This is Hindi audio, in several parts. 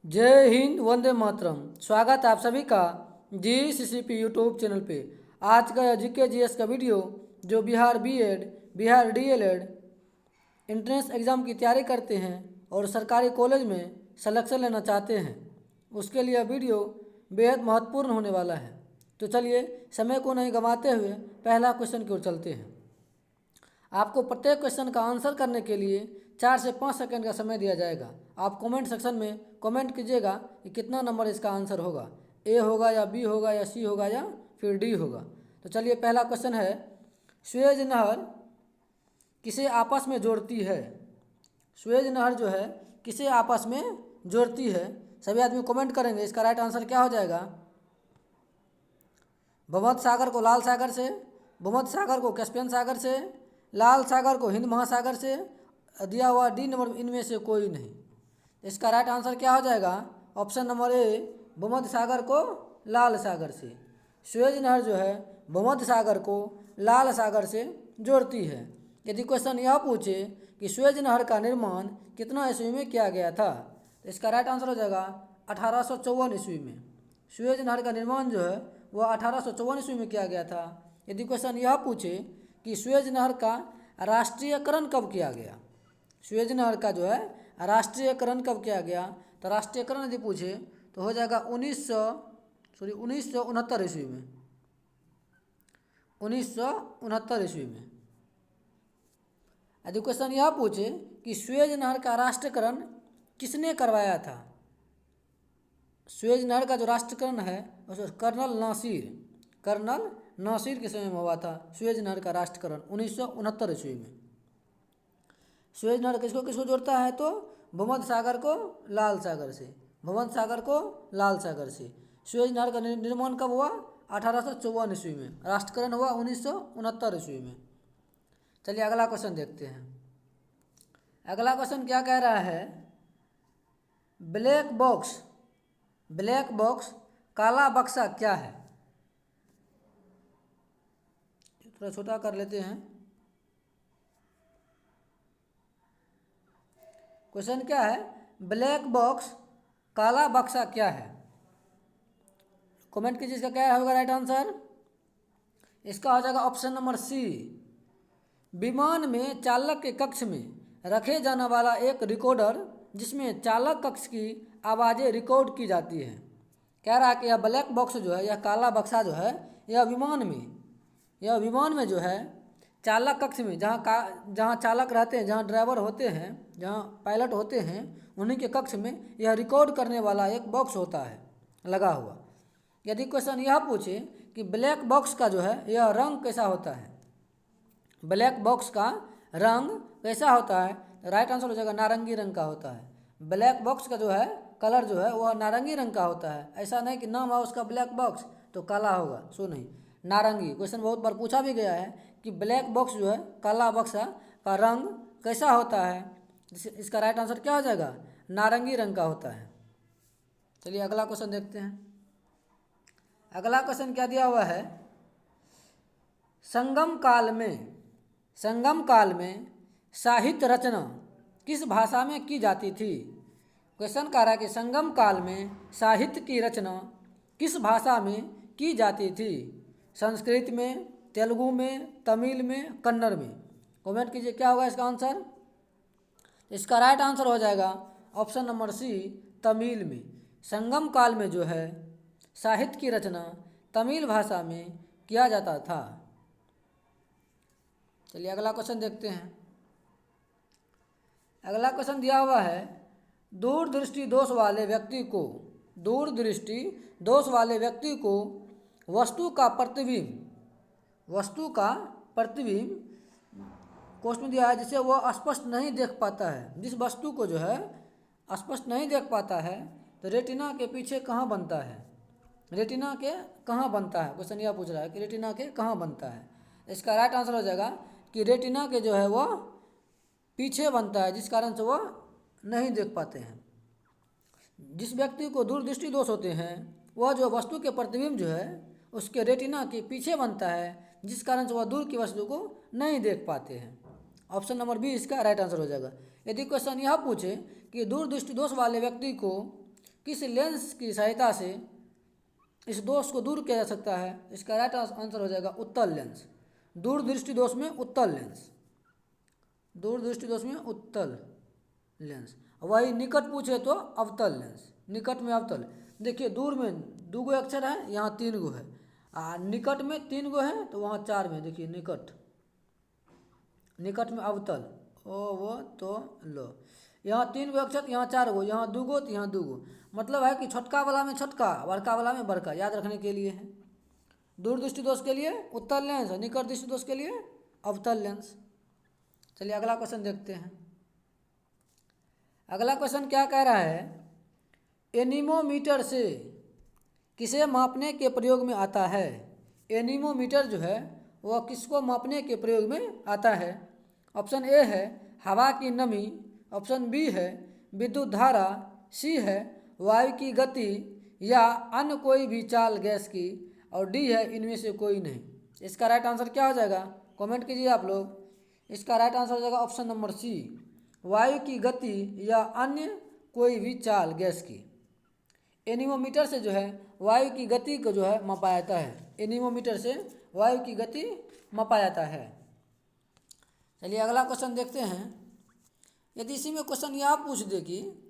जय हिंद, वंदे मातरम। स्वागत है आप सभी का GCCP यूट्यूब चैनल पे। आज का जीके जीएस का वीडियो जो Bihar B Ed, Bihar D El Ed entrance exam की तैयारी करते हैं और सरकारी कॉलेज में सिलेक्शन लेना चाहते हैं, उसके लिए वीडियो बेहद महत्वपूर्ण होने वाला है। तो चलिए समय को नहीं गंवाते हुए पहला क्वेश्चन की ओर चलते हैं। आपको प्रत्येक क्वेश्चन का आंसर करने के लिए 4 से 5 सेकंड का समय दिया जाएगा। आप कमेंट सेक्शन में कमेंट कीजिएगा कि कितना नंबर इसका आंसर होगा, ए होगा या बी होगा या सी होगा या फिर डी होगा। तो चलिए पहला क्वेश्चन है, सुएज नहर किसे आपस में जोड़ती है? सुएज नहर जो है किसे आपस में जोड़ती है? सभी आदमी कमेंट करेंगे। इसका राइट आंसर क्या हो जाएगा? भूमध्य सागर को लाल सागर से, भूमध्य सागर को कैस्पियन सागर से, लाल सागर को हिंद महासागर से, दिया हुआ डी नंबर इनमें से कोई नहीं। इसका राइट आंसर क्या हो जाएगा? ऑप्शन नंबर ए, भूमध्य सागर को लाल सागर से। सुएज नहर जो है भूमध्य सागर को लाल सागर से जोड़ती है। यदि क्वेश्चन यह पूछे कि सुएज नहर का निर्माण कितना ईस्वी में किया गया था, तो इसका राइट आंसर हो जाएगा 1854 ईस्वी में। सुएज नहर का निर्माण जो है वह 1854 ईस्वी में किया गया था। यदि क्वेश्चन यह पूछे कि सुएज नहर का राष्ट्रीयकरण कब किया गया, सुएज नहर का जो है राष्ट्रीयकरण कब किया गया, तो राष्ट्रीयकरण यदि पूछे तो हो जाएगा 1969 ईस्वी में। 1969 ईस्वी में। यदि क्वेश्चन यह पूछे कि सुएज नहर का राष्ट्रीयकरण किसने करवाया था, सुएज नहर का जो राष्ट्रीयकरण है उसे कर्नल नासिर के समय में हुआ था। सुएज नहर का राष्ट्रीयकरण 1969 ईस्वी में। सुएज नहर किसको किसको जोड़ता है, तो भूमध्य सागर को लाल सागर से, भूमध्य सागर को लाल सागर से। सुएज नहर का निर्माण कब हुआ? 1854 ईस्वी में। राष्ट्रीयकरण हुआ 1969 ईस्वी में। चलिए अगला क्वेश्चन देखते हैं। अगला क्वेश्चन क्या कह रहा है? ब्लैक बॉक्स काला बक्सा क्या है? थोड़ा छोटा कर लेते हैं। क्वेश्चन क्या है? ब्लैक बॉक्स काला बक्सा क्या है? कमेंट कीजिए इसका क्या होगा राइट आंसर। इसका हो जाएगा ऑप्शन नंबर सी, विमान में चालक के कक्ष में रखे जाने वाला एक रिकॉर्डर जिसमें चालक कक्ष की आवाज़ें रिकॉर्ड की जाती हैं। कह रहा है कि यह ब्लैक बॉक्स जो है, यह काला बक्सा जो है, यह विमान में जो है चालक कक्ष में, जहाँ चालक रहते हैं, जहाँ ड्राइवर होते हैं, जहाँ पायलट होते हैं, उन्हीं के कक्ष में यह रिकॉर्ड करने वाला एक बॉक्स होता है लगा हुआ। यदि क्वेश्चन यह पूछे कि ब्लैक बॉक्स का जो है यह रंग कैसा होता है, ब्लैक बॉक्स का रंग कैसा होता है, राइट आंसर हो जाएगा नारंगी रंग का होता है। ब्लैक बॉक्स का जो है कलर जो है वह नारंगी रंग का होता है। ऐसा नहीं कि नाम है उसका ब्लैक बॉक्स तो काला होगा, सो नहीं, नारंगी। क्वेश्चन बहुत बार पूछा भी गया है कि ब्लैक बॉक्स जो है काला बक्सा का रंग कैसा होता है। इसका राइट आंसर क्या हो जाएगा? नारंगी रंग का होता है। चलिए अगला क्वेश्चन देखते हैं। अगला क्वेश्चन क्या दिया हुआ है? संगम काल में साहित्य रचना किस भाषा में की जाती थी? क्वेश्चन कह रहा है कि संगम काल में साहित्य की रचना किस भाषा में की जाती थी? संस्कृत में, तेलुगु में, तमिल में, कन्नड़ में। कमेंट कीजिए क्या होगा इसका आंसर। इसका राइट आंसर हो जाएगा ऑप्शन नंबर सी, तमिल में। संगम काल में जो है साहित्य की रचना तमिल भाषा में किया जाता था। चलिए अगला क्वेश्चन देखते हैं। अगला क्वेश्चन दिया हुआ है, दूरदृष्टि दोष वाले व्यक्ति को वस्तु का प्रतिबिंब क्वेश्चन दिया है जिसे वह स्पष्ट नहीं देख पाता है। जिस वस्तु को जो है स्पष्ट नहीं देख पाता है तो रेटिना के पीछे कहाँ बनता है, रेटिना के कहाँ बनता है? क्वेश्चन यह पूछ रहा है कि रेटिना के कहाँ बनता है। इसका राइट आंसर हो जाएगा कि रेटिना के जो है वह पीछे बनता है, जिस कारण से वह नहीं देख पाते हैं। जिस व्यक्ति को दूरदृष्टि दोष होते हैं वह जो वस्तु के प्रतिबिंब जो है उसके रेटिना के पीछे बनता है, जिस कारण से वह दूर की वस्तु को नहीं देख पाते हैं। ऑप्शन नंबर बी इसका राइट आंसर हो जाएगा। यदि क्वेश्चन यह पूछे कि दूरदृष्टि दोष वाले व्यक्ति को किस लेंस की सहायता से इस दोष को दूर किया जा सकता है? इसका राइट आंसर हो जाएगा उत्तल लेंस। दूरदृष्टि दोष में उत्तल लेंस, दूरदृष्टि दोष में उत्तल लेंस। वही निकट पूछे तो अवतल लेंस, निकट में अवतल। देखिए दूर में 2 गो अक्षर है, यहाँ 3 गो है, निकट में 3 गो है तो वहाँ 4 में। देखिए निकट, निकट में अवतल, ओ वो तो लो, यहाँ 3 गो अक्षर, यहाँ 4 गो, यहाँ 2 गो तो यहाँ 2 गो। मतलब है कि छोटका वाला में छोटका, बड़का वाला में बड़का, याद रखने के लिए है। दूरदृष्टि दोष के लिए उत्तल लेंस, निकट दृष्टि दोष के लिए अवतल लेंस। चलिए अगला क्वेश्चन देखते हैं। अगला क्वेश्चन क्या कह रहा है? एनीमोमीटर से किसे मापने के प्रयोग में आता है? एनीमोमीटर जो है वह किसको मापने के प्रयोग में आता है? ऑप्शन ए है हवा की नमी, ऑप्शन बी है विद्युत धारा, सी है वायु की गति या अन्य कोई भी चाल गैस की, और डी है इनमें से कोई नहीं। इसका राइट आंसर क्या हो जाएगा? कमेंट कीजिए आप लोग। इसका राइट आंसर हो जाएगा ऑप्शन नंबर सी, वायु की गति या अन्य कोई भी चाल गैस की। एनीमोमीटर से जो है वायु की गति को जो है मापा जाता है, एनीमोमीटर से वायु की गति मापा जाता है। चलिए अगला क्वेश्चन देखते हैं। यदि इसी में क्वेश्चन यह पूछ दे कि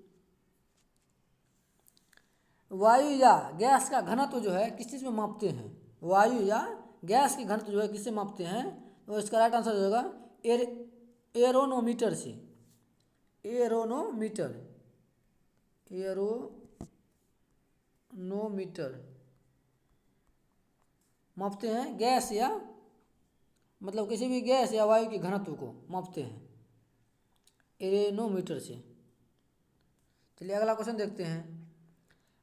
वायु या गैस का घनत्व जो है किस चीज़ में मापते हैं? वायु या गैस की घनत्व जो है किससे मापते हैं? तो इसका राइट आंसर हो जाएगा एरोनोमीटर से, एरोनोमीटर, एरोनोमीटर मापते हैं गैस या मतलब किसी भी गैस या वायु के घनत्व को मापते हैं एरोनोमीटर से। चलिए अगला क्वेश्चन देखते हैं।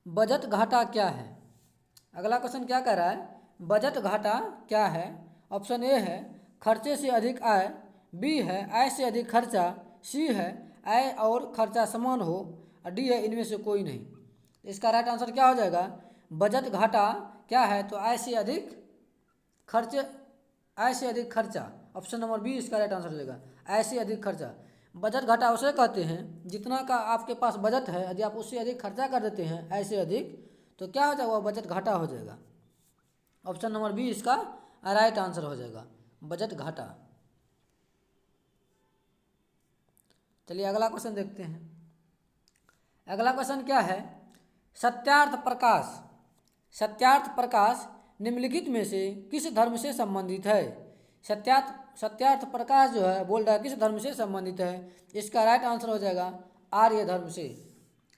बजट घाटा क्या है? अगला क्वेश्चन क्या कह रहा है? बजट घाटा क्या है? ऑप्शन ए है खर्चे से अधिक आय, बी है आय से अधिक खर्चा, सी है आय और खर्चा समान हो, और डी है इनमें से कोई नहीं। इसका राइट आंसर क्या हो जाएगा? बजट घाटा क्या है? तो आय से अधिक खर्चे, आय से अधिक खर्चा। ऑप्शन नंबर बी इसका राइट आंसर हो जाएगा, आय से अधिक खर्चा। बजट घाटा उसे कहते हैं जितना का आपके पास बजट है, यदि आप उससे अधिक खर्चा कर देते हैं आय से अधिक, तो क्या हो जाएगा? वह बजट घाटा हो जाएगा। ऑप्शन नंबर बी इसका राइट आंसर हो जाएगा, बजट घाटा। चलिए अगला क्वेश्चन देखते हैं। अगला क्वेश्चन क्या है? सत्यार्थ प्रकाश, सत्यार्थ प्रकाश निम्नलिखित में से किस धर्म से संबंधित है? सत्यार्थ प्रकाश जो है बोल रहा है किस धर्म से संबंधित है? इसका राइट आंसर हो जाएगा आर्य धर्म से,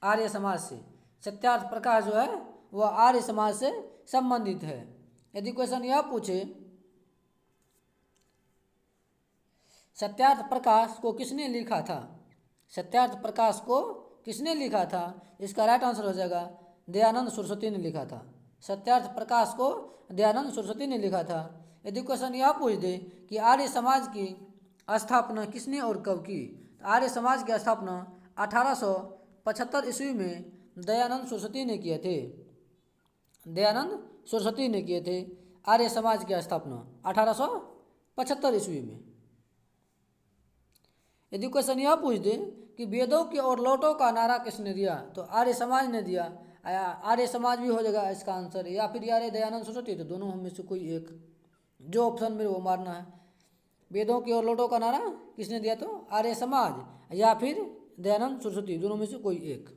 आर्य समाज से। सत्यार्थ प्रकाश जो है वह आर्य समाज से संबंधित है। यदि क्वेश्चन यह पूछे सत्यार्थ प्रकाश को किसने लिखा था? सत्यार्थ प्रकाश को किसने लिखा था? इसका राइट आंसर हो जाएगा दयानंद सरस्वती ने लिखा था। सत्यार्थ प्रकाश को दयानंद सरस्वती ने लिखा था। यदि क्वेश्चन यह पूछ दे कि आर्य समाज की स्थापना किसने और कब की? तो आर्य समाज की स्थापना 1875 ईस्वी में दयानंद सरस्वती ने किए थे, दयानंद सरस्वती ने किए थे आर्य समाज की स्थापना 1875 ईस्वी में। यदि क्वेश्चन यह पूछ दे कि वेदों की ओर लौटो का नारा किसने दिया? तो आर्य समाज ने दिया। आर्य समाज भी हो जाएगा इसका आंसर, या फिर आर्य दयानंद सरस्वती, तो दोनों में से कोई एक, जो ऑप्शन में वो मारना है। वेदों की ओर लौटो का नारा किसने दिया? तो आर्य समाज या फिर दयानंद सरस्वती, दोनों में से कोई एक।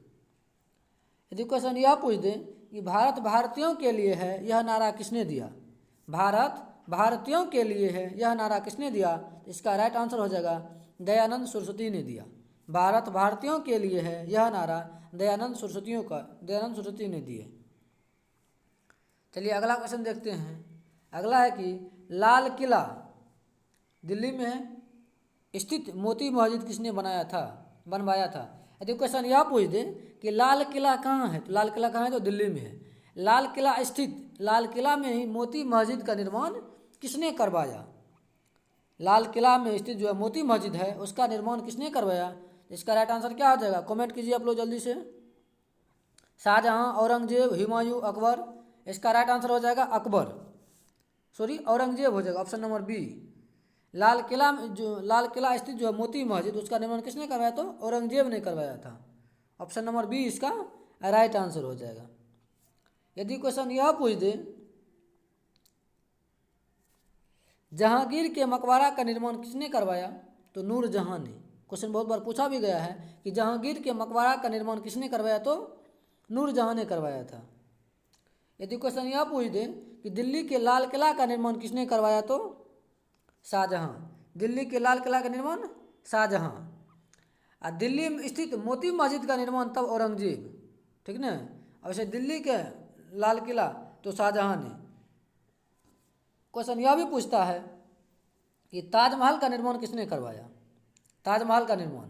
यदि क्वेश्चन यह पूछ दे कि भारत भारतीयों के लिए है यह नारा किसने दिया? भारत भारतीयों के लिए है यह नारा किसने दिया? इसका राइट आंसर हो जाएगा दयानंद सरस्वती ने दिया। भारत भारतीयों के लिए है यह नारा दयानंद सरस्वती ने दिए। चलिए अगला क्वेश्चन देखते हैं। अगला है कि लाल किला दिल्ली में स्थित मोती मस्जिद किसने बनवाया था? यदि क्वेश्चन यह पूछ दे कि लाल किला कहाँ है? तो लाल किला कहाँ है? तो दिल्ली में है। लाल किला में ही मोती मस्जिद का निर्माण किसने करवाया? लाल किला में स्थित जो है मोती मस्जिद है उसका निर्माण किसने करवाया? इसका राइट आंसर क्या हो जाएगा? कमेंट कीजिए आप लोग जल्दी से। शाहजहां, औरंगजेब, हुमायूं, अकबर। इसका राइट आंसर हो जाएगा अकबर, सॉरी औरंगजेब हो जाएगा, option number B. Lal Qila स्थित जो है मोती मस्जिद उसका निर्माण किसने करवाया? तो औरंगजेब ने करवाया था। ऑप्शन नंबर बी इसका राइट आंसर हो जाएगा। यदि क्वेश्चन यह पूछ दे जहांगीर के मकबरा का निर्माण किसने करवाया, तो नूरजहां ने। क्वेश्चन बहुत बार पूछा भी गया है कि जहांगीर के मकबरा का निर्माण किसने करवाया, तो नूरजहां ने करवाया था। यदि क्वेश्चन यह पूछ दे कि दिल्ली के लाल किला का निर्माण किसने करवाया, तो शाहजहां। दिल्ली के लाल किला का निर्माण शाहजहां। और दिल्ली में स्थित मोती मस्जिद का निर्माण तब औरंगजेब, ठीक ना। और वैसे दिल्ली के लाल किला तो शाहजहां ने। क्वेश्चन यह भी पूछता है कि ताजमहल का निर्माण किसने करवाया, ताजमहल का निर्माण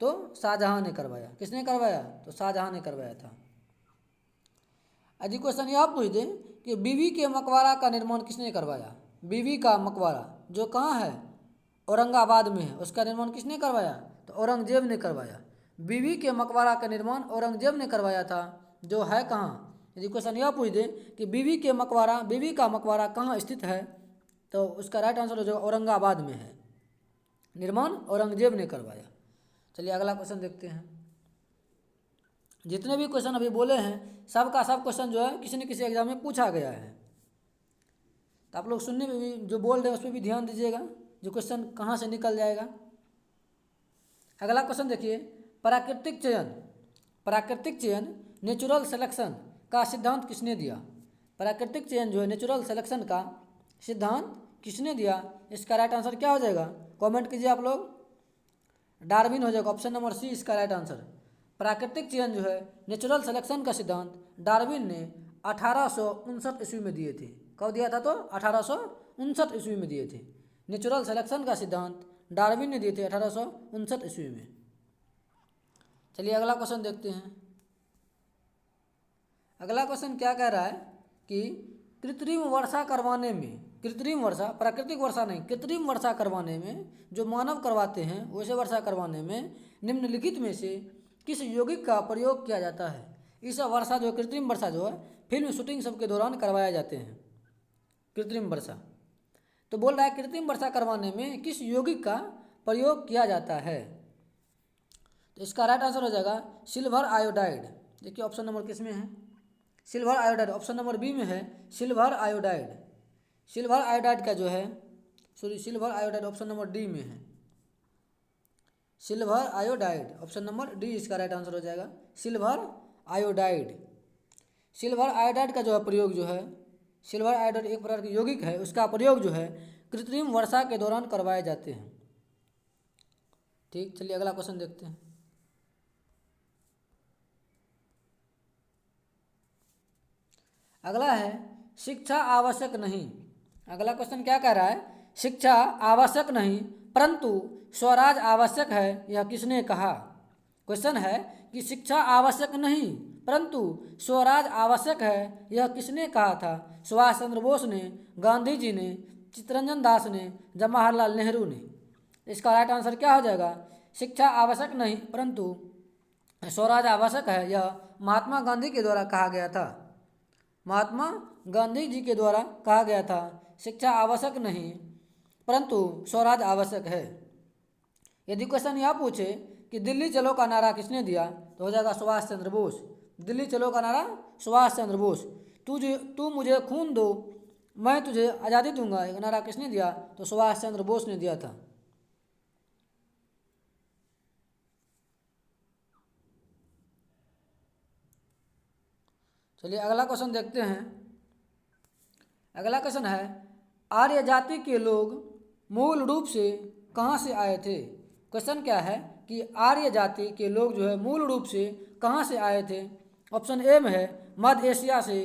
तो शाहजहां ने करवाया। किसने करवाया, तो शाहजहां ने करवाया था। यदि क्वेश्चन यह पूछ दे कि बीबी के मकबरा का निर्माण किसने करवाया, बीबी का मकबरा जो कहाँ है, औरंगाबाद में है, उसका निर्माण किसने करवाया, तो औरंगजेब ने करवाया। बीबी के मकबरा का निर्माण औरंगजेब ने करवाया था, जो है कहाँ। यदि क्वेश्चन यह पूछ दे कि बीबी का मकबरा कहाँ स्थित है, तो उसका राइट आंसर हो जाएगा औरंगाबाद में है। निर्माण औरंगजेब ने करवाया। चलिए अगला क्वेश्चन देखते हैं। जितने भी क्वेश्चन अभी बोले हैं सब का सब क्वेश्चन जो है किसी न किसी एग्जाम में पूछा गया है, तो आप लोग सुनने में भी जो बोल रहे हैं उस पर भी ध्यान दीजिएगा, जो क्वेश्चन कहाँ से निकल जाएगा। अगला क्वेश्चन देखिए, प्राकृतिक चयन नेचुरल सिलेक्शन का सिद्धांत किसने दिया। प्राकृतिक चयन जो है नेचुरल सिलेक्शन का सिद्धांत किसने दिया, इसका राइट आंसर क्या हो जाएगा, कमेंट कीजिए आप लोग। डार्विन हो जाएगा, ऑप्शन नंबर सी इसका राइट आंसर। प्राकृतिक चयन जो है नेचुरल सिलेक्शन का सिद्धांत डार्विन ने 1859 ईस्वी में दिए थे। कब दिया था, तो 1859 ईस्वी में दिए थे। नेचुरल सिलेक्शन का सिद्धांत डार्विन ने दिए थे 1859 ईस्वी में। चलिए अगला क्वेश्चन देखते हैं। अगला क्वेश्चन क्या कह रहा है कि कृत्रिम वर्षा करवाने में, कृत्रिम वर्षा, प्राकृतिक वर्षा नहीं, कृत्रिम वर्षा करवाने में जो मानव करवाते हैं वैसे वर्षा करवाने में निम्नलिखित में से किस यौगिक का प्रयोग किया जाता है। इस वर्षा जो कृत्रिम वर्षा जो है फिल्म शूटिंग सब के दौरान करवाए जाते हैं कृत्रिम वर्षा। तो बोल रहा है कृत्रिम वर्षा करवाने में किस यौगिक का प्रयोग किया जाता है, तो इसका राइट आंसर हो जाएगा सिल्वर आयोडाइड। देखिए ऑप्शन नंबर किस में है, silver iodide. Option number B में है सिल्वर आयोडाइड। सिल्वर आयोडाइड का जो है silver iodide option number D में है। Silver iodide option number D इसका राइट आंसर हो जाएगा, सिल्वर आयोडाइड। सिल्वर आयोडाइड का जो है प्रयोग जो है, सिल्वर आयोडाइड एक प्रकार की यौगिक है, उसका प्रयोग जो है कृत्रिम वर्षा के दौरान करवाए जाते हैं। ठीक, चलिए अगला क्वेश्चन देखते हैं। अगला है शिक्षा आवश्यक नहीं। अगला क्वेश्चन क्या कह रहा है, शिक्षा आवश्यक नहीं परंतु स्वराज आवश्यक है, यह किसने कहा। क्वेश्चन है कि शिक्षा आवश्यक नहीं परंतु स्वराज आवश्यक है, यह किसने कहा था। सुभाष चंद्र बोस ने, गांधी जी ने, चित्तरंजन दास ने, जवाहरलाल नेहरू ने। इसका राइट आंसर क्या हो जाएगा, शिक्षा आवश्यक नहीं परंतु स्वराज आवश्यक है, यह महात्मा गांधी के द्वारा कहा गया था। महात्मा गांधी जी के द्वारा कहा गया था शिक्षा आवश्यक नहीं परंतु स्वराज आवश्यक है। यदि क्वेश्चन यह पूछे कि दिल्ली चलो का नारा किसने दिया, तो हो जाएगा सुभाष चंद्र बोस। दिल्ली चलो का नारा सुभाष चंद्र बोस। तू मुझे खून दो मैं तुझे आज़ादी दूंगा, ये नारा किसने दिया, तो सुभाष चंद्र बोस ने दिया था। चलिए अगला क्वेश्चन देखते हैं। अगला क्वेश्चन है आर्य जाति के लोग मूल रूप से कहाँ से आए थे। क्वेश्चन क्या है कि आर्य जाति के लोग जो है मूल रूप से कहाँ से आए थे। ऑप्शन ए में है मध्य एशिया से,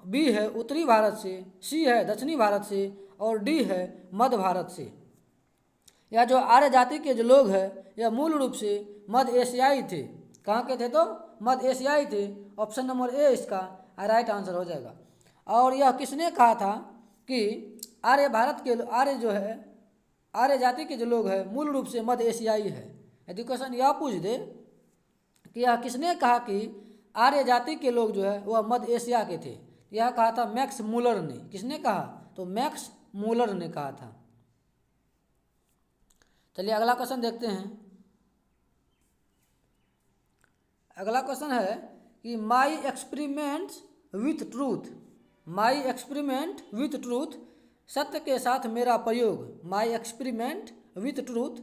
बी है उत्तरी भारत से, सी है दक्षिणी भारत से और डी है मध्य भारत से। यह जो आर्य जाति के जो लोग हैं यह मूल रूप से मध्य एशियाई थे। कहाँ के थे, तो मध्य एशियाई थे। ऑप्शन नंबर ए इसका राइट आंसर हो जाएगा। और यह किसने कहा था कि आर्य भारत के आर्य जो है आर्य जाति के जो लोग हैं मूल रूप से मध्य एशियाई है। यदि क्वेश्चन यह पूछ दे कि यह किसने कहा कि आर्य जाति के लोग जो है वह मध्य एशिया के थे, यह कहा था मैक्स मूलर ने। किसने कहा, तो मैक्स मूलर ने कहा था। चलिए अगला क्वेश्चन देखते हैं। अगला क्वेश्चन है कि my experiments with truth, my experiment with truth, सत्य के साथ मेरा प्रयोग, माई एक्सपेरिमेंट विथ ट्रूथ,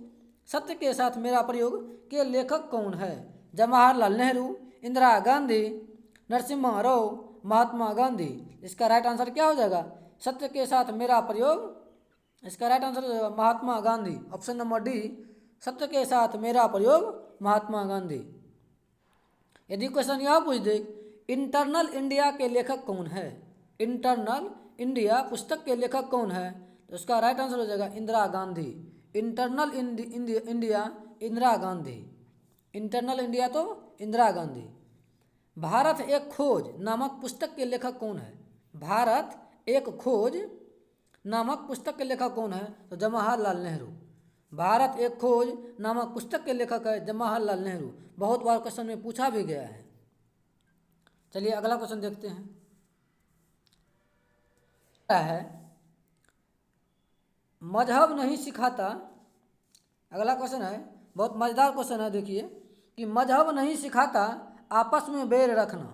सत्य के साथ मेरा प्रयोग के लेखक कौन है? जवाहरलाल नेहरू, इंदिरा गांधी, नरसिम्हा राव, महात्मा गांधी। इसका राइट आंसर क्या हो जाएगा? सत्य के साथ मेरा प्रयोग, इसका राइट आंसर हो जाएगा Mahatma Gandhi, option number D, सत्य के साथ मेरा प्रयोग महात्मा गांधी। यदि क्वेश्चन यह पूछ दे इंटरनल इंडिया के लेखक कौन है, इंटरनल इंडिया पुस्तक के लेखक कौन है, तो उसका राइट आंसर हो जाएगा Indira Gandhi, internal India Indira Gandhi, internal India तो इंदिरा गांधी। भारत एक खोज नामक पुस्तक के लेखक कौन है? भारत एक खोज नामक पुस्तक के लेखक कौन है? तो जवाहरलाल नेहरू। भारत एक खोज नामक पुस्तक के लेखक है जवाहरलाल नेहरू। बहुत बार क्वेश्चन में पूछा भी गया है। चलिए अगला क्वेश्चन देखते हैं। क्या है? मजहब नहीं सिखाता, अगला क्वेश्चन है बहुत मजेदार क्वेश्चन है, देखिए कि मजहब नहीं सिखाता आपस में बैर रखना।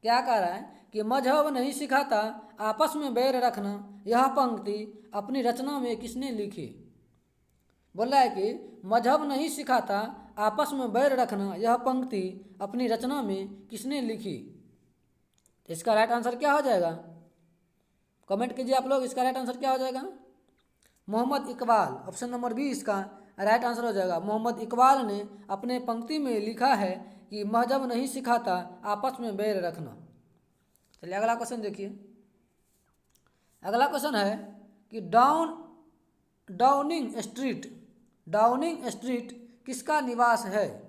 क्या कह रहा है कि मजहब नहीं सिखाता आपस में बैर रखना, यह पंक्ति अपनी रचना में किसने लिखी? बोल रहा है कि मजहब नहीं सिखाता आपस में बैर रखना, यह पंक्ति अपनी रचना में किसने लिखी? इसका राइट आंसर क्या हो जाएगा? कमेंट कीजिए आप लोग, इसका राइट आंसर क्या हो जाएगा? Mohammad Iqbal, option number B इसका राइट आंसर हो जाएगा। मोहम्मद इकबाल ने अपने पंक्ति में लिखा है कि मजहब नहीं सिखाता आपस में बैर रखना। चलिए अगला क्वेश्चन देखिए। अगला क्वेश्चन है कि डाउनिंग स्ट्रीट किसका निवास है?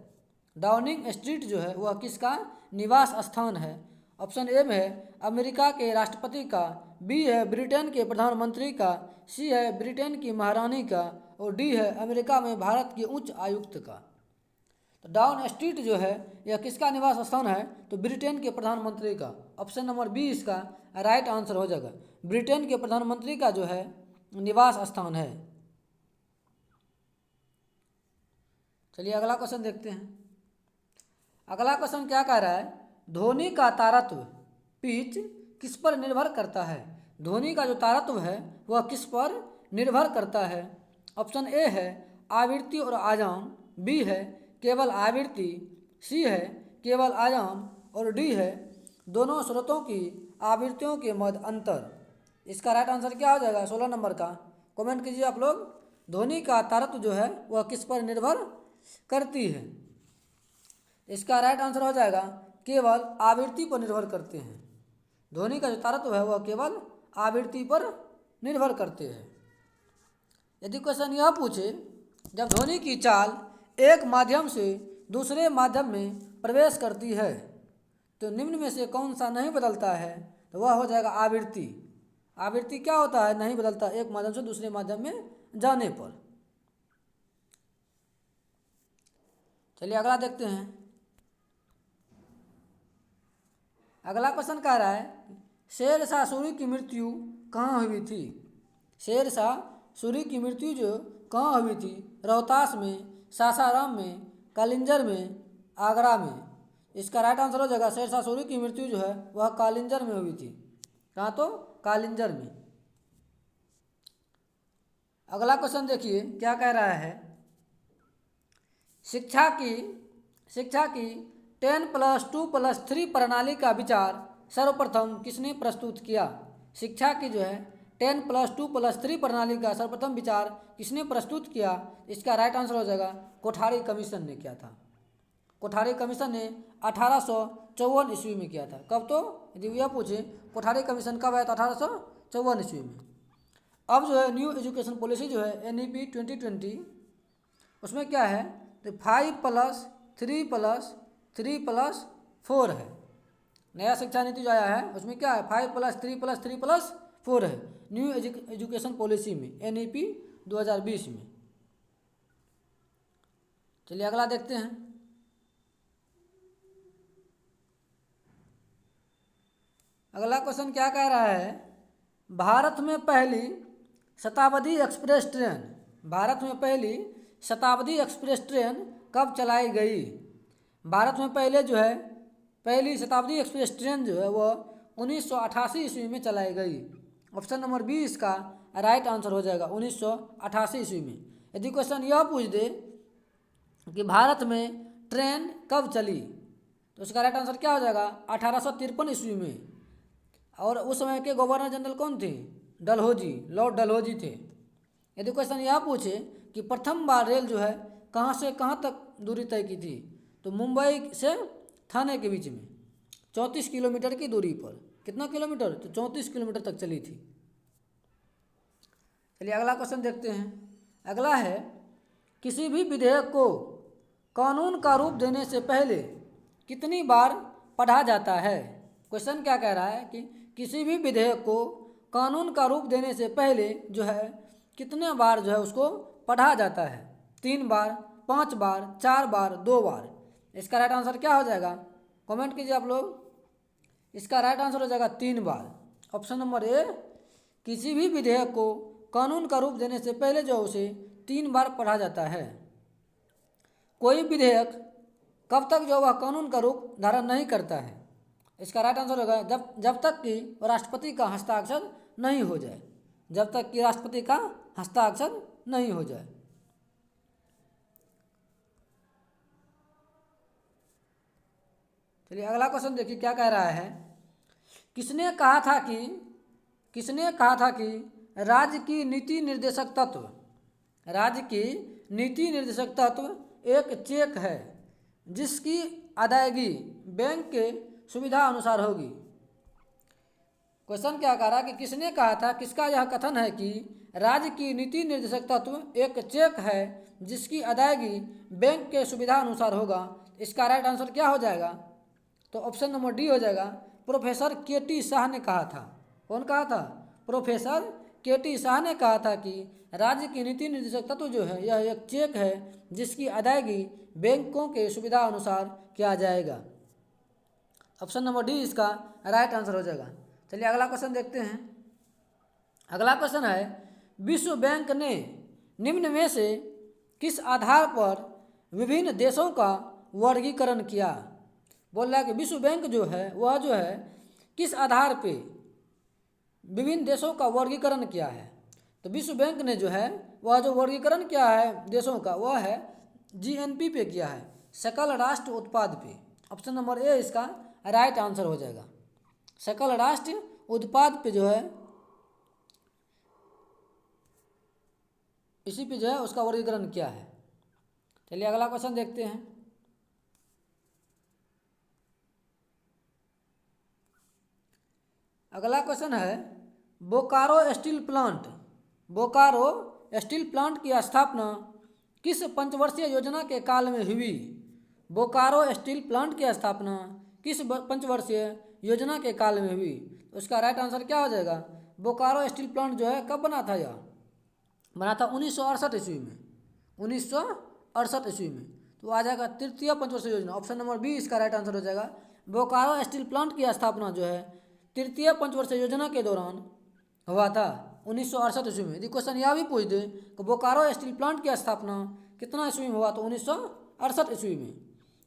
डाउनिंग स्ट्रीट जो है वह किसका निवास स्थान है? ऑप्शन ए में है अमेरिका के राष्ट्रपति का, बी है ब्रिटेन के प्रधानमंत्री का, सी है ब्रिटेन की महारानी का, और डी है अमेरिका में भारत के उच्च आयुक्त का। तो डाउन स्ट्रीट जो है यह किसका निवास स्थान है? तो ब्रिटेन के प्रधानमंत्री का, ऑप्शन नंबर बी इसका राइट आंसर हो जाएगा। ब्रिटेन के प्रधानमंत्री का जो है निवास स्थान है। चलिए अगला क्वेश्चन देखते हैं। अगला क्वेश्चन क्या कह रहा है? ध्वनि का तारत्व पिच किस पर निर्भर करता है? ध्वनि का जो तारत्व है वह किस पर निर्भर करता है? ऑप्शन ए है आवृत्ति और आयाम, बी है केवल आवृत्ति, सी है केवल आयाम, और डी है दोनों स्रोतों की आवृत्तियों के मध्य अंतर। इसका राइट आंसर क्या हो जाएगा? 16 नंबर का कमेंट कीजिए आप लोग। ध्वनि का तारत्व जो है वह किस पर निर्भर करती है? इसका राइट आंसर हो जाएगा केवल आवृत्ति पर निर्भर करते हैं। ध्वनि का जो तारत्व है वह केवल आवृत्ति पर निर्भर करते हैं। यदि क्वेश्चन यह पूछे जब ध्वनि की चाल एक माध्यम से दूसरे माध्यम में प्रवेश करती है तो निम्न में से कौन सा नहीं बदलता है? तो वह हो जाएगा आवृत्ति। आवृत्ति क्या होता है? नहीं बदलता एक माध्यम से दूसरे माध्यम में जाने पर। चलिए अगला देखते हैं। अगला क्वेश्चन कह रहा है शेरशाह सूरी की मृत्यु कहाँ हुई थी? शेरशाह सूरी की मृत्यु जो कहाँ हुई थी? रोहतास में, सासाराम में, कालिंजर में, आगरा में। इसका राइट आंसर हो जाएगा शेरशाह सूरी की मृत्यु जो है वह कालिंजर में हुई थी। कहाँ? तो कालिंजर में। अगला क्वेश्चन देखिए क्या कह रहा है? शिक्षा की 10+2+3 प्रणाली का विचार सर्वप्रथम किसने प्रस्तुत किया? शिक्षा की जो है 10+2+3 प्रणाली का सर्वप्रथम विचार किसने प्रस्तुत किया? इसका राइट आंसर हो जाएगा कोठारी कमीशन ने किया था। कोठारी कमीशन ने 1854 ईस्वी में किया था। कब? तो यदि यह पूछे कोठारी कमीशन कब आया? तो 1854 ईस्वी में। अब जो है न्यू एजुकेशन पॉलिसी जो है NEP 2020 उसमें क्या है? तो 5+3+3+4 है। नया शिक्षा नीति जो आया है उसमें क्या है? 5+3+3+4 है न्यू एजुकेशन पॉलिसी में NEP 2020 में। चलिए अगला देखते हैं। अगला क्वेश्चन क्या कह रहा है? भारत में पहली शताब्दी एक्सप्रेस ट्रेन कब चलाई गई? भारत में पहले जो है पहली शताब्दी एक्सप्रेस ट्रेन जो है वह 1988 ईस्वी में चलाई गई। ऑप्शन नंबर बी इसका राइट आंसर हो जाएगा, 1988 ईस्वी में। यदि क्वेश्चन यह पूछ दे कि भारत में ट्रेन कब चली, तो उसका राइट आंसर क्या हो जाएगा, 1853 ईस्वी में। और उस समय के गवर्नर जनरल कौन थे, डलहौजी, लॉर्ड डलहौजी थे। यदि क्वेश्चन यह पूछे कि प्रथम बार रेल जो है कहाँ से कहाँ तक दूरी तय की थी, तो मुंबई से थाने के बीच में 34 किलोमीटर की दूरी पर। कितना किलोमीटर, तो 34 किलोमीटर तक चली थी। चलिए अगला क्वेश्चन देखते हैं। अगला है, किसी भी विधेयक को कानून का रूप देने से पहले कितनी बार पढ़ा जाता है। क्वेश्चन क्या कह रहा है कि किसी भी विधेयक को कानून का रूप देने से पहले जो है कितने बार जो है उसको पढ़ा जाता है। 3 बार, 5 बार, 4 बार, 2 बार। इसका राइट आंसर क्या हो जाएगा, कमेंट कीजिए आप लोग। इसका राइट आंसर हो जाएगा 3 बार। ऑप्शन नंबर ए, किसी भी विधेयक को कानून का रूप देने से पहले जो उसे 3 बार पढ़ा जाता है। कोई विधेयक कब तक जो वह कानून का रूप धारण नहीं करता है। इसका राइट आंसर होगा जब तक कि राष्ट्रपति का हस्ताक्षर नहीं हो जाए। जब तक कि राष्ट्रपति का हस्ताक्षर नहीं हो जाए। चलिए अगला क्वेश्चन देखिए क्या कह रहा है। किसने कहा था कि राज्य की नीति निर्देशक तत्व एक चेक है जिसकी अदायगी बैंक के सुविधा अनुसार होगी। क्वेश्चन क्या कह रहा है कि किसने कहा था, किसका यह कथन है कि राज्य की नीति निर्देशक तत्व एक चेक है जिसकी अदायगी बैंक के सुविधा अनुसार होगा। इसका राइट आंसर क्या हो जाएगा, तो ऑप्शन नंबर डी हो जाएगा। Professor K.T.. शाह ने कहा था। कौन कहा था, प्रोफेसर के.टी. शाह ने कहा था कि राज्य की नीति निर्देशक तत्व जो है यह एक चेक है जिसकी अदायगी बैंकों के सुविधा अनुसार किया जाएगा। ऑप्शन नंबर डी इसका राइट आंसर हो जाएगा। चलिए अगला क्वेश्चन देखते हैं। अगला क्वेश्चन है, विश्व बैंक ने निम्न में से किस आधार पर विभिन्न देशों का वर्गीकरण किया। बोल रहा है कि विश्व बैंक जो है वह जो है किस आधार पे विभिन्न देशों का वर्गीकरण किया है। तो विश्व बैंक ने जो है वह जो वर्गीकरण किया है देशों का वह है जीएनपी पे किया है, सकल राष्ट्र उत्पाद पे। ऑप्शन नंबर ए इसका राइट आंसर हो जाएगा। सकल राष्ट्र उत्पाद पे जो है इसी पे जो है उसका वर्गीकरण किया है। चलिए अगला क्वेश्चन देखते हैं। अगला क्वेश्चन है, बोकारो स्टील प्लांट की स्थापना किस पंचवर्षीय योजना के काल में हुई। बोकारो स्टील प्लांट की स्थापना किस पंचवर्षीय योजना के काल में हुई। उसका राइट आंसर क्या हो जाएगा, बोकारो स्टील प्लांट जो है कब बना था, यह बना था 1968 ईस्वी में। 1968 ईस्वी में। तो आ जाएगा तृतीय पंचवर्षीय योजना। ऑप्शन नंबर बी इसका राइट आंसर हो जाएगा। बोकारो स्टील प्लांट की स्थापना जो है तृतीय पंचवर्षीय योजना के दौरान हुआ था 1968 ईस्वी में। यदि क्वेश्चन यह भी पूछ दे कि बोकारो स्टील प्लांट की स्थापना कितना ईस्वी में हुआ, तो 1968 ईस्वी में।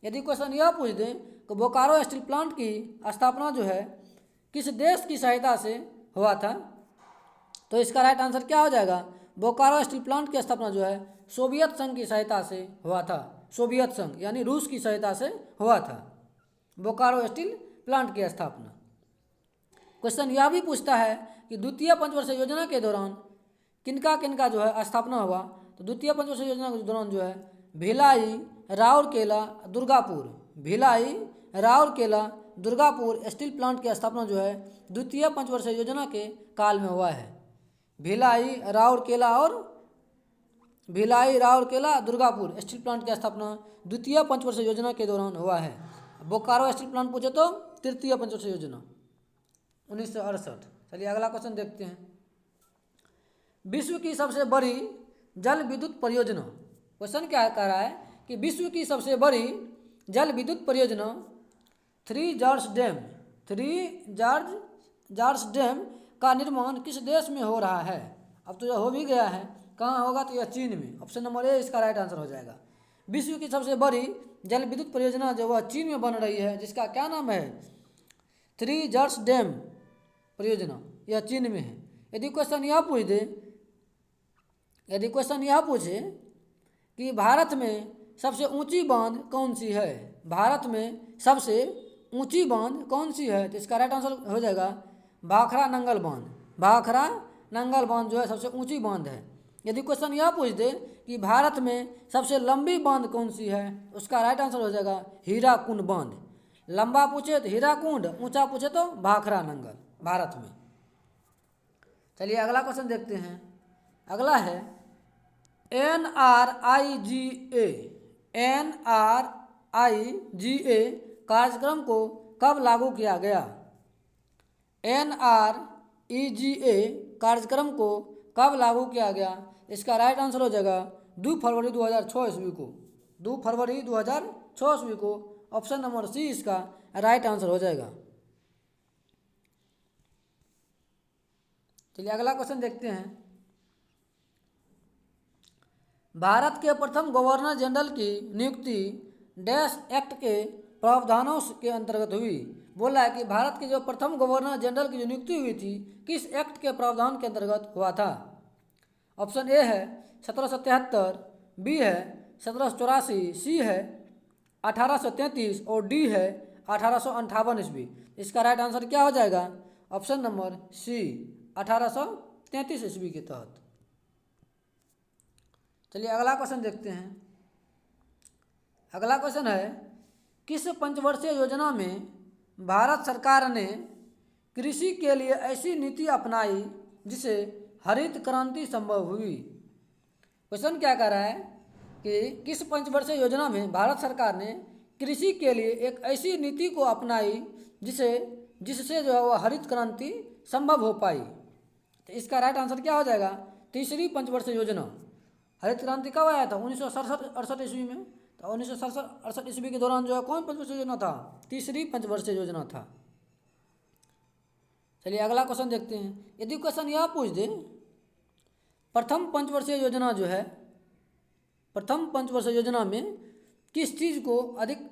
यदि क्वेश्चन यह पूछ दे कि बोकारो स्टील प्लांट की स्थापना जो है किस देश की सहायता से हुआ था, तो इसका राइट आंसर क्या हो जाएगा, बोकारो स्टील प्लांट की स्थापना जो है सोवियत संघ की सहायता से हुआ था। सोवियत संघ यानी रूस की सहायता से हुआ था बोकारो स्टील प्लांट की स्थापना। क्वेश्चन यह भी पूछता है कि द्वितीय पंचवर्षीय योजना के दौरान किनका जो है स्थापना हुआ। तो द्वितीय पंचवर्षीय योजना के दौरान जो है भिलाई, राउरकेला, दुर्गापुर स्टील प्लांट की स्थापना जो है द्वितीय पंचवर्षीय योजना के काल में हुआ है। भिलाई, राउरकेला, दुर्गापुर स्टील प्लांट की स्थापना द्वितीय पंचवर्षीय योजना के दौरान हुआ है। बोकारो स्टील प्लांट पूछे तो तृतीय पंचवर्षीय योजना 1968। चलिए अगला क्वेश्चन देखते हैं। विश्व की सबसे बड़ी जल विद्युत परियोजना। क्वेश्चन क्या कह रहा है कि विश्व की सबसे बड़ी जल विद्युत परियोजना थ्री जॉर्ज डैम का निर्माण किस देश में हो रहा है। अब तो यह हो भी गया है, कहाँ होगा, तो यह चीन में। ऑप्शन नंबर ए इसका राइट आंसर हो जाएगा। विश्व की सबसे बड़ी जल विद्युत परियोजना जो वह चीन में बन रही है, जिसका क्या नाम है, थ्री जर्स डैम परियोजना, यह चीन में है। यदि क्वेश्चन यह पूछे कि भारत में सबसे ऊंची बांध कौन सी है, भारत में सबसे ऊंची बांध कौन सी है, तो इसका राइट आंसर हो जाएगा भाखड़ा नंगल बांध। भाखड़ा नंगल बांध जो है सबसे ऊंची बांध है। यदि क्वेश्चन यह पूछ दे कि भारत में सबसे लंबी बांध कौन सी है, उसका राइट आंसर हो जाएगा हीराकुंड बांध। लंबा पूछे तो हीराकुंड, ऊंचा पूछे तो भाखड़ा नंगल, भारत में। चलिए अगला क्वेश्चन देखते हैं। अगला है NRIGA कार्यक्रम को कब लागू किया गया। NREGA कार्यक्रम को कब लागू किया गया, इसका राइट आंसर हो जाएगा 2 फरवरी 2006 ईस्वी को। 2 फरवरी 2006 ईस्वी को, ऑप्शन नंबर सी इसका राइट आंसर हो जाएगा। चलिए अगला क्वेश्चन देखते हैं। भारत के प्रथम गवर्नर जनरल की नियुक्ति डैश एक्ट के प्रावधानों के अंतर्गत हुई। बोला है कि भारत के जो प्रथम गवर्नर जनरल की जो नियुक्ति हुई थी, किस एक्ट के प्रावधान के अंतर्गत हुआ था। ऑप्शन ए है 1773, बी है 1784, सी है 1833 और डी है 1858 ईस्वी। इसका राइट आंसर क्या हो जाएगा, ऑप्शन नंबर सी 1833 ईस्वी के तहत। चलिए अगला क्वेश्चन देखते हैं। अगला क्वेश्चन है किस पंचवर्षीय योजना में भारत सरकार ने कृषि के लिए ऐसी नीति अपनाई जिसे हरित क्रांति संभव हुई। क्वेश्चन क्या कह रहा है कि किस पंचवर्षीय योजना में भारत सरकार ने कृषि के लिए एक ऐसी नीति को अपनाई जिससे जो है वह हरित क्रांति संभव हो पाई। तो इसका राइट आंसर क्या हो जाएगा, तीसरी पंचवर्षीय योजना। हरित क्रांति कब आया था, 1967-68 ईस्वी में। तो 1967-68 ईस्वी के दौरान जो है कौन पंचवर्षीय योजना था, तीसरी पंचवर्षीय योजना था। चलिए अगला क्वेश्चन देखते हैं। यदि क्वेश्चन यह पूछ दे प्रथम पंचवर्षीय योजना जो है, प्रथम पंचवर्षीय योजना में किस चीज़ को अधिक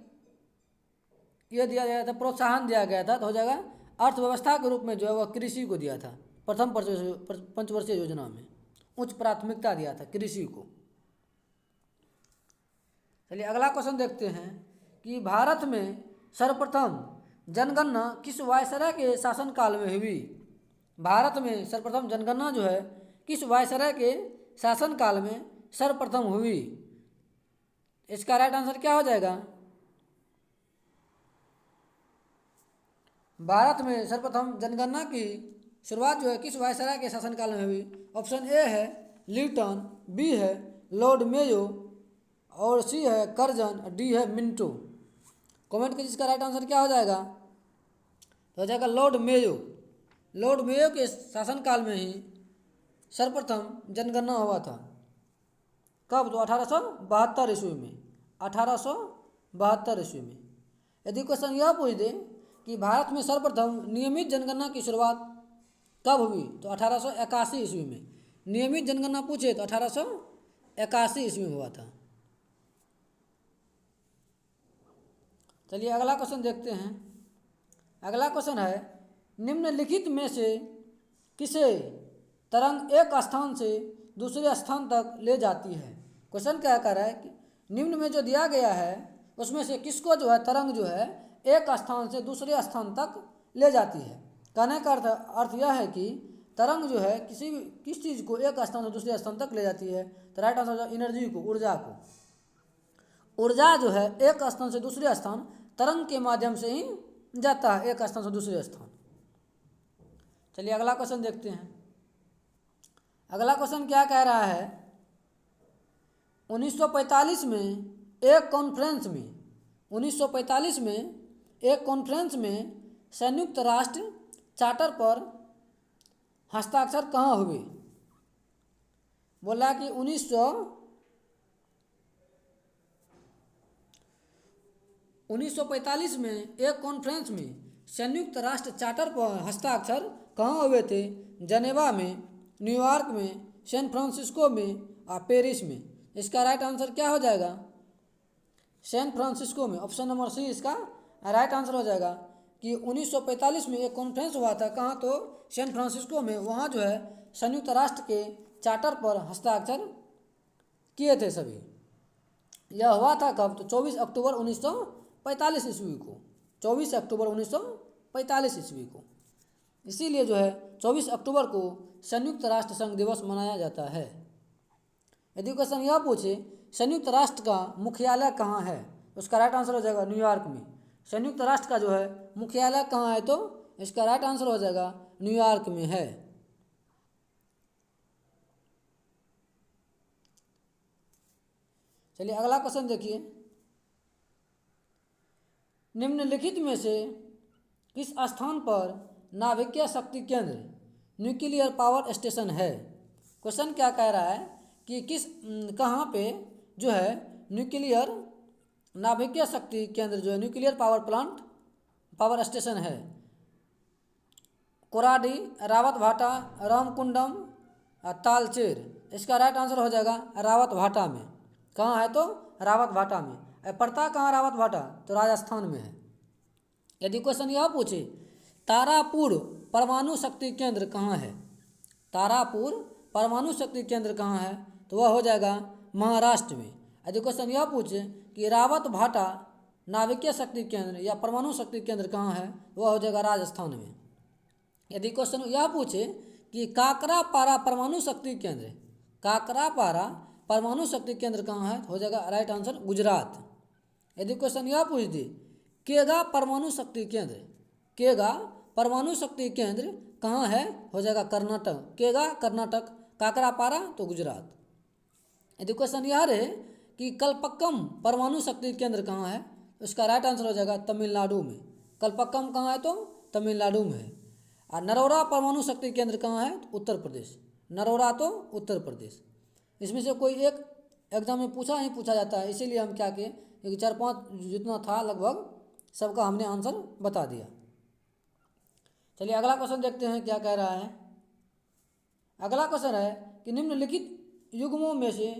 यह दिया गया था, प्रोत्साहन दिया गया था, तो हो जाएगा अर्थव्यवस्था के रूप में जो है वह कृषि को दिया था। प्रथम पंचवर्षीय योजना में उच्च प्राथमिकता दिया था कृषि को। चलिए अगला क्वेश्चन देखते हैं कि भारत में सर्वप्रथम जनगणना किस वायसराय के शासनकाल में हुई। भारत में सर्वप्रथम जनगणना जो है किस वायसराय के शासनकाल में सर्वप्रथम हुई। इसका राइट आंसर क्या हो जाएगा, भारत में सर्वप्रथम जनगणना की शुरुआत जो है किस वायसराय के शासनकाल में हुई। ऑप्शन ए है लिटन, बी है लॉर्ड मेयो और सी है कर्जन, डी है मिंटो। कमेंट कीजिए इसका राइट आंसर क्या हो जाएगा, तो हो जाएगा लॉर्ड मेयो। लॉर्ड मेयो के शासनकाल में ही सर्वप्रथम जनगणना हुआ था। कब, तो 1872 ईस्वी में, 1872 ईस्वी में। यदि क्वेश्चन यह पूछ दे कि भारत में सर्वप्रथम नियमित जनगणना की शुरुआत कब हुई, तो 1881 ईस्वी में। नियमित जनगणना पूछे तो 1881 ईस्वी में हुआ था। चलिए अगला क्वेश्चन देखते हैं। अगला क्वेश्चन है निम्नलिखित में से किसे तरंग एक स्थान से दूसरे स्थान तक ले जाती है। क्वेश्चन क्या कर रहा है कि निम्न में जो दिया गया है उसमें से किसको जो है तरंग जो है एक स्थान से दूसरे स्थान तक ले जाती है। कहने का अर्थ यह है कि तरंग जो है किस चीज़ को एक स्थान से दूसरे स्थान तक ले जाती है। तो राइट आंसर एनर्जी को, ऊर्जा को। ऊर्जा जो है एक स्थान से दूसरे स्थान तरंग के माध्यम से ही जाता है, एक स्थान से दूसरे स्थान। चलिए अगला क्वेश्चन देखते हैं। अगला क्वेश्चन क्या कह रहा है, 1945 में एक कॉन्फ्रेंस में संयुक्त राष्ट्र चार्टर पर हस्ताक्षर कहाँ हुए। बोला कि 1945 में एक कॉन्फ्रेंस में संयुक्त राष्ट्र चार्टर पर हस्ताक्षर कहाँ हुए थे। जनेवा में, न्यूयॉर्क में, सैन फ्रांसिस्को में और पेरिस में। इसका राइट आंसर क्या हो जाएगा, सैन फ्रांसिस्को में, ऑप्शन नंबर सी इसका राइट आंसर हो जाएगा कि 1945 में एक कॉन्फ्रेंस हुआ था, कहाँ तो सैन फ्रांसिस्को में, वहाँ जो है संयुक्त राष्ट्र के चार्टर पर हस्ताक्षर किए थे सभी। यह हुआ था कब, तो 24 अक्टूबर 1945 ईस्वी को, 24 अक्टूबर 1945 ईस्वी को। इसीलिए जो है 24 अक्टूबर को संयुक्त राष्ट्र संघ दिवस मनाया जाता है। यदि क्वेश्चन यह पूछे संयुक्त राष्ट्र का मुख्यालय कहाँ है, उसका राइट आंसर हो जाएगा न्यूयॉर्क में। संयुक्त राष्ट्र का जो है मुख्यालय कहाँ है, तो इसका राइट आंसर हो जाएगा न्यूयॉर्क में है। चलिए अगला क्वेश्चन देखिए, निम्नलिखित में से किस स्थान पर नाभिकीय शक्ति केंद्र न्यूक्लियर पावर स्टेशन है। क्वेश्चन क्या कह रहा है कि कहाँ पे जो है न्यूक्लियर नाभिकीय शक्ति केंद्र जो है nuclear power plant power station है। कोराडी, रावत भाटा, रामकुंडम, तालचेर। इसका राइट आंसर हो जाएगा रावत भाटा में। कहाँ है, तो रावत भाटा में। पड़ता कहाँ रावत भाटा, तो राजस्थान में है। यदि क्वेश्चन यह पूछे तारापुर परमाणु शक्ति केंद्र कहाँ है, तारापुर परमाणु शक्ति केंद्र कहाँ है, तो वह हो जाएगा महाराष्ट्र में। यदि क्वेश्चन यह पूछे कि रावत भाटा नाभिकीय शक्ति केंद्र या परमाणु शक्ति केंद्र कहाँ है, वह हो जाएगा राजस्थान में। यदि क्वेश्चन यह पूछे कि काकरापारा परमाणु शक्ति केंद्र, काकरापारा परमाणु शक्ति केंद्र कहाँ है, हो जाएगा राइट आंसर गुजरात। यदि क्वेश्चन यह पूछ दे केगा परमाणु शक्ति केंद्र, केगा परमाणु शक्ति केंद्र कहाँ है, हो जाएगा कर्नाटक, केगा कर्नाटक, काकरापारा तो गुजरात। यदि क्वेश्चन यह रहे कि कलपक्कम परमाणु शक्ति केंद्र कहाँ है, तो इसका राइट आंसर हो जाएगा तमिलनाडु में। कलपक्कम कहाँ है, तो तमिलनाडु में है। और नरोरा परमाणु शक्ति केंद्र कहाँ है, तो उत्तर प्रदेश, नरोरा तो उत्तर प्रदेश। इसमें से कोई एक एग्जाम में पूछा जाता है, इसीलिए हम क्या किए, क्योंकि 4-5 जितना था लगभग सबका हमने आंसर बता दिया। चलिए अगला क्वेश्चन देखते हैं क्या कह रहा है। अगला क्वेश्चन है कि निम्नलिखित युग्मों में से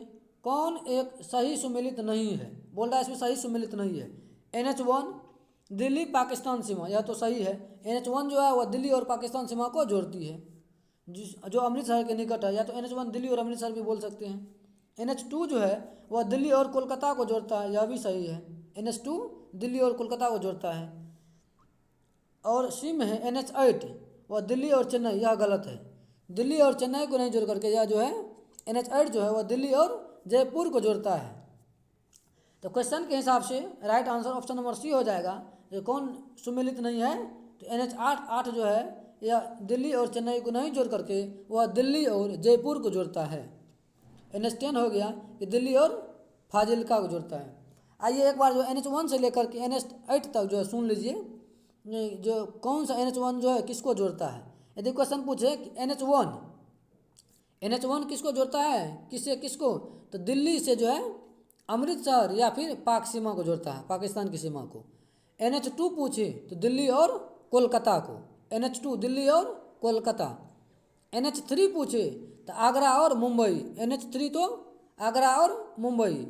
कौन एक सही सुमेलित नहीं है। बोल रहा है इसमें सही सुमेलित नहीं है। NH1 दिल्ली पाकिस्तान सीमा, यह तो सही है। NH1 जो है वह दिल्ली और पाकिस्तान सीमा को जोड़ती है, जो अमृतसर के निकट है, या तो NH1 दिल्ली और अमृतसर भी बोल सकते हैं। NH2 जो है वह दिल्ली और कोलकाता को जोड़ता है, यह भी सही है। NH2 दिल्ली और कोलकाता को जोड़ता है। और सी में है NH8 वह दिल्ली और चेन्नई, यह गलत है। दिल्ली और चेन्नई को नहीं जोड़ करके यह जो है NH8 जो है वह दिल्ली और जयपुर को जोड़ता है। तो क्वेश्चन के हिसाब से right answer option number C हो जाएगा। जो कौन सुमेलित नहीं है, तो NH8 जो है यह दिल्ली और चेन्नई को नहीं जोड़ करके वह दिल्ली और जयपुर को जोड़ता है। NH10 हो गया कि दिल्ली और फाजिल्का को जोड़ता है। आइए एक बार जो NH1 से लेकर के NH8 तक जो है सुन लीजिए, जो कौन सा NH1 जो है किसको जोड़ता है। यदि क्वेश्चन पूछे कि NH1 किसको जोड़ता है, किससे किसको, तो दिल्ली से जो है अमृतसर या फिर पाक सीमा को जोड़ता है, पाकिस्तान की सीमा को। NH2 पूछे तो दिल्ली और कोलकाता को, NH2 दिल्ली और कोलकाता। NH3 पूछे तो आगरा और मुंबई, NH3 तो आगरा और मुंबई।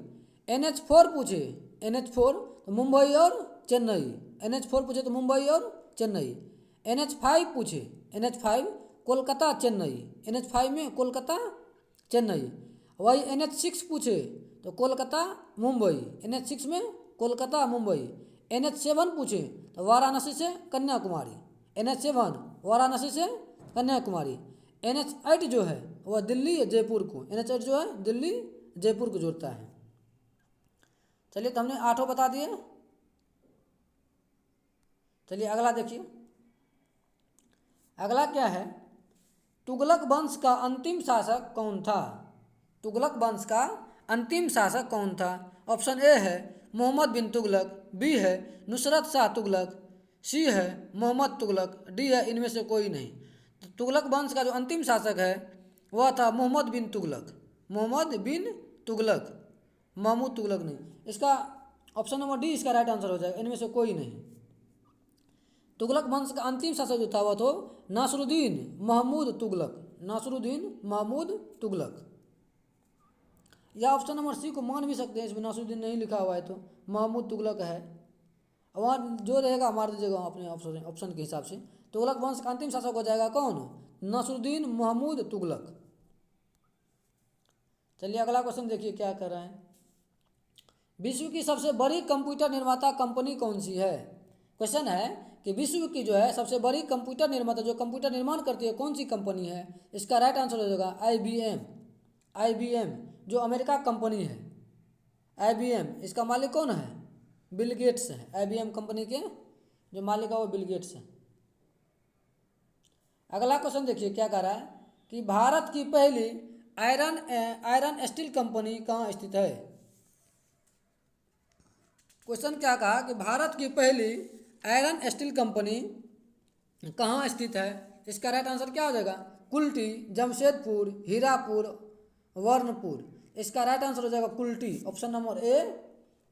NH4 पूछे, NH4 तो मुंबई और चेन्नई, NH4 पूछे तो मुंबई और चेन्नई। NH5 पूछे, NH5 कोलकाता चेन्नई, NH5 में कोलकाता चेन्नई। वही NH6 पूछे तो कोलकाता मुंबई, NH6 में कोलकाता मुंबई। NH7 पूछे तो वाराणसी से कन्याकुमारी, NH7 वाराणसी से कन्याकुमारी। NH8 जो है वह दिल्ली जयपुर को, NH8 जो है दिल्ली जयपुर को जोड़ता है। चलिए तो हमने 8 बता दिए। चलिए अगला देखिए, अगला क्या है, तुगलक वंश का अंतिम शासक कौन था। तुगलक वंश का अंतिम शासक कौन था। ऑप्शन ए है मोहम्मद बिन तुगलक, बी है नुसरत शाह तुगलक, सी है मोहम्मद तुगलक, डी है इनमें से कोई नहीं। तो तुगलक वंश का जो अंतिम शासक है वह था मोहम्मद बिन तुगलक, मोहम्मद बिन तुगलक, महमूद तुगलक नहीं। इसका ऑप्शन नंबर डी इसका राइट आंसर हो जाएगा, इनमें से कोई नहीं। तुगलक वंश का अंतिम शासक जो था वह तो नासरुद्दीन महमूद तुगलक, नासरुद्दीन महमूद तुगलक। या ऑप्शन नंबर सी को मान भी सकते हैं, इसमें नासरुद्दीन नहीं लिखा हुआ है तो महमूद तुगलक है। वहाँ जो रहेगा मार दीजिएगा अपने ऑप्शन ऑप्शन के हिसाब से। तुगलक वंश का अंतिम शासक हो जाएगा कौन? नासरुद्दीन महमूद तुगलक। चलिए अगला क्वेश्चन देखिए क्या कर रहे हैं। विश्व की सबसे बड़ी कंप्यूटर निर्माता कंपनी कौन सी है? क्वेश्चन है कि विश्व की जो है सबसे बड़ी कंप्यूटर निर्माता, जो कंप्यूटर निर्माण करती है, कौन सी कंपनी है? इसका राइट आंसर हो जाएगा IBM। IBM जो अमेरिका कंपनी है, IBM इसका मालिक कौन है? बिल गेट्स है। IBM कंपनी के जो मालिक है वो बिल गेट्स है। अगला क्वेश्चन देखिए क्या कह रहा है कि भारत की पहली आयरन स्टील कंपनी कहाँ स्थित है? क्वेश्चन क्या कहा कि भारत की पहली आयरन स्टील कंपनी कहाँ स्थित है? इसका राइट आंसर क्या हो जाएगा? कुल्टी, जमशेदपुर, हीरापुर, वर्णपुर। इसका राइट आंसर हो जाएगा Kulti, option number A.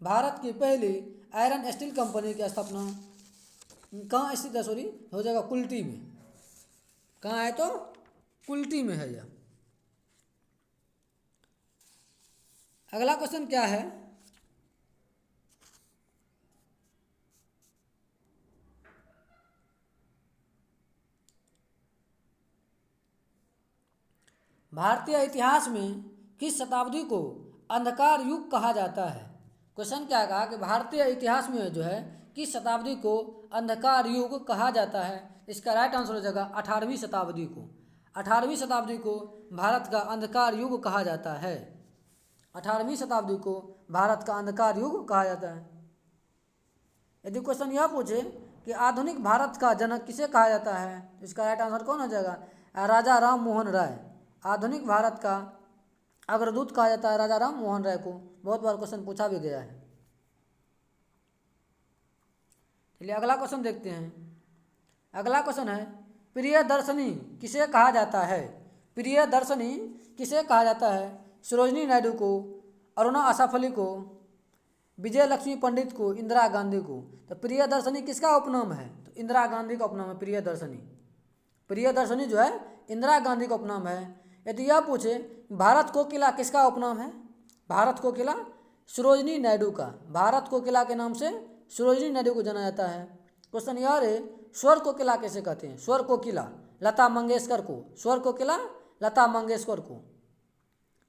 Bharat की पहली आयरन स्टील कंपनी की स्थापना कहाँ स्थित है? सॉरी, हो जाएगा कुल्टी में। कहाँ है? तो कुल्टी में है यह। अगला क्वेश्चन क्या है? भारतीय इतिहास में किस शताब्दी को अंधकार युग कहा जाता है? क्वेश्चन क्या कहा कि भारतीय इतिहास में जो है किस शताब्दी को अंधकार युग कहा जाता है? इसका राइट आंसर हो जाएगा 18वीं शताब्दी को। 18वीं शताब्दी को भारत का अंधकार युग कहा जाता है। 18वीं शताब्दी को भारत का अंधकार युग कहा जाता है। यदि क्वेश्चन यह पूछे कि आधुनिक भारत का जनक किसे कहा जाता है, इसका राइट आंसर कौन हो जाएगा? राजा राम मोहन राय। आधुनिक भारत का अग्रदूत कहा जाता है राजा राम मोहन राय को। बहुत बार क्वेश्चन पूछा भी गया है। चलिए अगला क्वेश्चन देखते हैं। अगला क्वेश्चन है प्रियदर्शनी किसे कहा जाता है? प्रियदर्शनी किसे कहा जाता है? सरोजिनी नायडू को, अरुणा आसाफ अली को, विजय लक्ष्मी पंडित को, इंदिरा गांधी को। तो प्रियदर्शनी किसका उपनाम है? तो इंदिरा गांधी का उपनाम है प्रियदर्शनी। प्रियदर्शनी जो है इंदिरा गांधी का उपनाम है। यदि यह पूछे भारत कोकिला किसका उपनाम है? भारत कोकिला सरोजिनी नायडू का। भारत कोकिला के नाम से सरोजिनी नायडू को जाना जाता है। क्वेश्चन यह है स्वर कोकिला कैसे कहते हैं? स्वर कोकिला लता मंगेशकर को। स्वर कोकिला लता मंगेशकर को।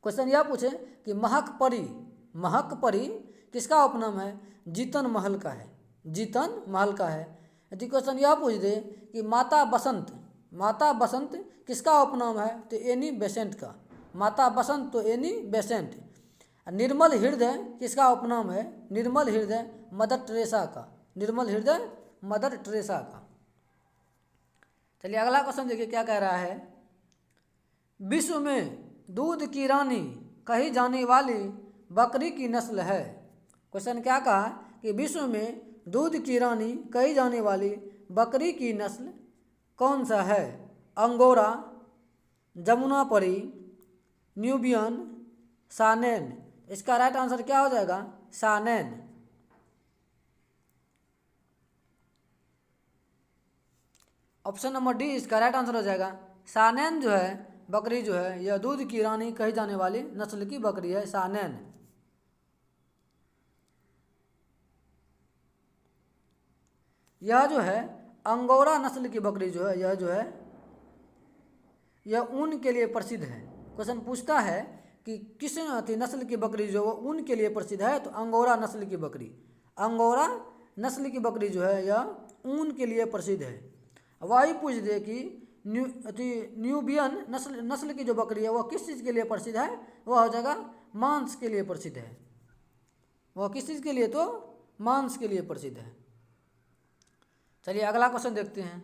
क्वेश्चन यह पूछे कि महक परी किसका उपनाम है? जीतन महल का है। जीतन महल का है। यदि क्वेश्चन यह पूछ दे कि माता बसंत किसका उपनाम है? तो एनी बेसेंट का। माता बसंत तो एनी बेसेंट। निर्मल हृदय किसका उपनाम है? निर्मल हृदय मदर टेरेसा का। निर्मल हृदय मदर टेरेसा का। चलिए अगला क्वेश्चन देखिए क्या कह रहा है। विश्व में दूध की रानी कही जाने वाली बकरी की नस्ल है? क्वेश्चन क्या कहा कि विश्व में दूध की रानी कही जाने वाली बकरी की नस्ल कौन सा है? अंगोरा, जमुनापरी, न्यूबियन, सानेन। इसका राइट आंसर क्या हो जाएगा? सानेन। ऑप्शन नंबर डी इसका राइट आंसर हो जाएगा। सानेन जो है बकरी जो है यह दूध की रानी कही जाने वाली नस्ल की बकरी है, सानेन। यह जो है अंगोरा नस्ल की बकरी जो है यह ऊन के लिए प्रसिद्ध है। क्वेश्चन पूछता है कि किस नस्ल की बकरी जो है ऊन के लिए प्रसिद्ध है? तो अंगोरा नस्ल की बकरी। अंगोरा नस्ल की बकरी जो है यह ऊन के लिए प्रसिद्ध है। वही पूछ दे कि न्यूबियन नस्ल की जो बकरी है वह किस चीज़ के लिए प्रसिद्ध है? वह हो जाएगा मांस के लिए प्रसिद्ध है। वह किस चीज़ के लिए? तो मांस के लिए प्रसिद्ध है। चलिए अगला क्वेश्चन देखते हैं।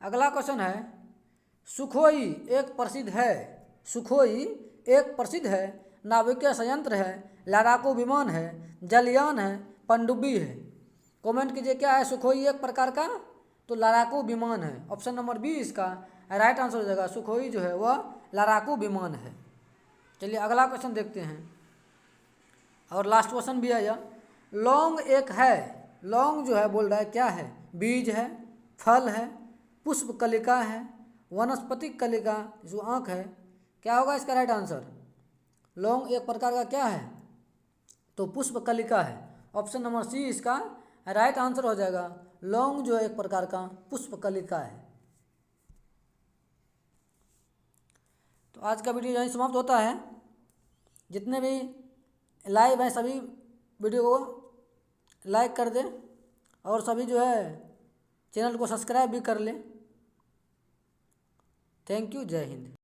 अगला क्वेश्चन है सुखोई एक प्रसिद्ध है नाविकीय संयंत्र है, लड़ाकू विमान है, जलयान है, पनडुब्बी है। कमेंट कीजिए क्या है सुखोई एक प्रकार का? तो लड़ाकू विमान है। ऑप्शन नंबर बी इसका राइट आंसर हो जाएगा। सुखोई जो है वह लड़ाकू विमान है। चलिए अगला क्वेश्चन देखते हैं और लास्ट क्वेश्चन भी है यह। लौंग एक है, लौंग जो है बोल रहा है क्या है? बीज है, फल है, पुष्प कलिका है, वनस्पतिक कलिका जो आँख है। क्या होगा इसका राइट आंसर? लौंग एक प्रकार का क्या है? तो पुष्पकलिका है। ऑप्शन नंबर सी इसका राइट आंसर हो जाएगा। लौंग जो है एक प्रकार का पुष्पकलिका है। तो आज का वीडियो यहीं समाप्त होता है। जितने भी लाइव हैं सभी वीडियो को लाइक कर दें और सभी जो है चैनल को सब्सक्राइब भी कर लें। थैंक यू, जय हिंद।